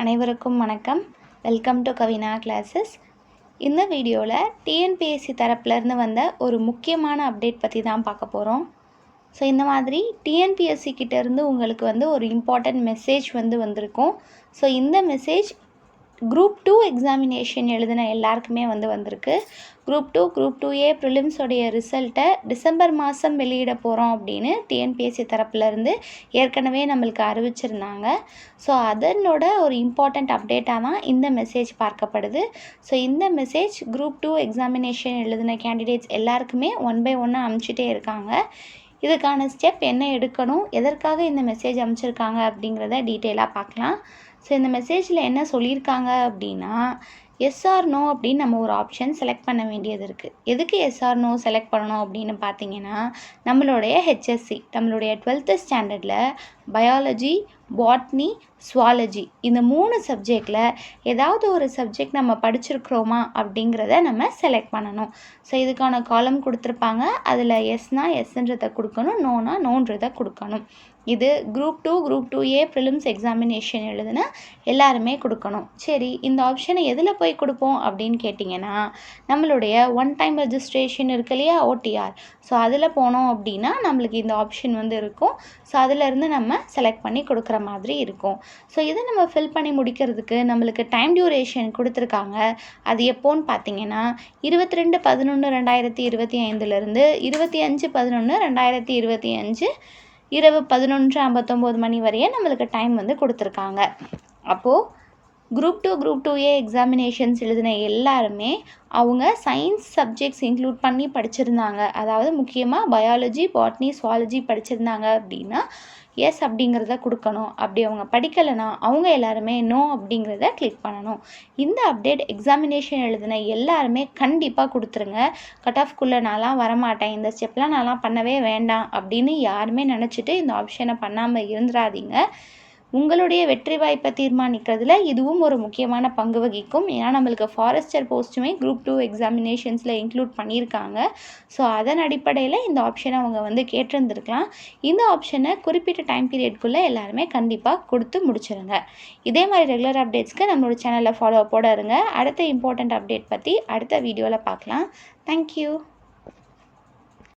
அனைவருக்கும் வணக்கம். Welcome to Kavina classes. இந்த வீடியோவில் டிஎன்பிஎஸ்சி தரப்புலேருந்து வந்த ஒரு முக்கியமான அப்டேட் பற்றி தான் பார்க்க போகிறோம். ஸோ இந்த மாதிரி டிஎன்பிஎஸ்சி கிட்டேருந்து உங்களுக்கு ஒரு இம்பார்ட்டண்ட் மெசேஜ் வந்திருக்கும். ஸோ இந்த மெசேஜ் குரூப் 2 எக்ஸாமினேஷன் எழுதின எல்லாருக்குமே வந்திருக்கு. குரூப் 2A ப்ரிலிம்ஸோடைய ரிசல்ட்டை டிசம்பர் மாதம் வெளியிட போகிறோம் அப்படின்னு டிஎன்பிஎஸ்சி தரப்புலேருந்து ஏற்கனவே நம்மளுக்கு அறிவிச்சிருந்தாங்க. ஸோ அதனோட ஒரு இம்பார்ட்டண்ட் அப்டேட்டாக தான் இந்த மெசேஜ் பார்க்கப்படுது. ஸோ இந்த மெசேஜ் குரூப் 2 எக்ஸாமினேஷன் எழுதின கேண்டிடேட்ஸ் எல்லாருக்குமே 1 by 1 அனுப்பிச்சிட்டே இருக்காங்க. இதுக்கான ஸ்டெப் என்ன எடுக்கணும், எதற்காக இந்த மெசேஜ் அனுப்பிச்சிருக்காங்க அப்படிங்கிறத டீட்டெயிலாக பார்க்கலாம். ஸோ இந்த மெசேஜில் என்ன சொல்லியிருக்காங்க அப்படின்னா, எஸ் ஆர் நோ அப்படின்னு நம்ம ஒரு ஆப்ஷன் செலக்ட் பண்ண வேண்டியது இருக்குது. எதுக்கு எஸ் ஆர் நோ செலக்ட் பண்ணணும் அப்படின்னு பார்த்தீங்கன்னா, நம்மளுடைய ஹெச்எஸ்சி நம்மளுடைய 12th ஸ்டாண்டர்டில் பயாலஜி, பாட்னி, சுவாலஜி இந்த 3 சப்ஜெக்டில் ஏதாவது ஒரு சப்ஜெக்ட் நம்ம படிச்சிருக்கிறோமா அப்படிங்கிறத நம்ம செலக்ட் பண்ணணும். ஸோ இதுக்கான காலம் கொடுத்துருப்பாங்க. அதில் எஸ்னா எஸ்ன்றதை கொடுக்கணும், நோனா நோன்றதை கொடுக்கணும். இது குரூப் 2A ப்ரிலிம்ஸ் எக்ஸாமினேஷன் எழுதுனா எல்லாருமே கொடுக்கணும். சரி, இந்த ஆப்ஷனை எதில் போய் கொடுப்போம் அப்படின்னு கேட்டிங்கன்னா, நம்மளுடைய ஒன் டைம் ரெஜிஸ்ட்ரேஷன் இருக்கு இல்லையா, ஓடிஆர். ஸோ அதில் போனோம் அப்படின்னா நம்மளுக்கு இந்த ஆப்ஷன் இருக்கும். ஸோ அதிலேருந்து நம்ம செலக்ட் பண்ணி கொடுக்குற மாதிரி இருக்கும். ஸோ இதை நம்ம ஃபில் பண்ணி முடிக்கிறதுக்கு நம்மளுக்கு டைம் டியூரேஷன் கொடுத்துருக்காங்க. அது எப்போன்னு பார்த்தீங்கன்னா 22/11/2025 25/11/2025 இரவு 11:59 மணி வரையே நம்மளுக்கு டைம் கொடுத்துருக்காங்க. அப்போது குரூப் 2A எக்ஸாமினேஷன்ஸ் எழுதின எல்லாருமே அவங்க சயின்ஸ் சப்ஜெக்ட்ஸ் இன்க்ளூட் பண்ணி படிச்சிருந்தாங்க, அதாவது முக்கியமாக பயாலஜி, பாட்னி, சுவாலஜி படிச்சிருந்தாங்க அப்படின்னா எஸ் அப்படிங்கிறத கொடுக்கணும். அப்படி அவங்க படிக்கலைன்னா அவங்க எல்லாருமே நோ அப்படிங்கிறத கிளிக் பண்ணணும். இந்த அப்டேட் எக்ஸாமினேஷன் எழுதின எல்லாருமே கண்டிப்பாக கொடுத்துருங்க. கட் ஆஃப்குள்ளே நான்லாம் வரமாட்டேன், இந்த ஸ்டெப்லாம் நான்லாம் பண்ணவே வேண்டாம் அப்படின்னு யாருமே நினச்சிட்டு இந்த ஆப்ஷனை பண்ணாமல் இருந்துடாதீங்க. உங்களுடைய வெற்றி வாய்ப்பை தீர்மானிக்கிறதுல இதுவும் ஒரு முக்கியமான பங்கு வகிக்கும். ஏன்னா நம்மளுக்கு ஃபாரஸ்டர் போஸ்ட்டுமே குரூப் 2 எக்ஸாமினேஷன்ஸில் இன்க்ளூட் பண்ணியிருக்காங்க. ஸோ அதன் அடிப்படையில் இந்த ஆப்ஷனை அவங்க கேட்டிருந்துருக்கலாம். இந்த ஆப்ஷனை குறிப்பிட்ட டைம் பீரியட்குள்ளே எல்லாருமே கண்டிப்பாக கொடுத்து முடிச்சிருங்க. இதே மாதிரி ரெகுலர் அப்டேட்ஸ்க்கு நம்மளோட சேனலில் ஃபாலோ போட இருங்க. அடுத்த இம்பார்ட்டண்ட் அப்டேட் பற்றி அடுத்த வீடியோவில் பார்க்கலாம். தேங்க்யூ.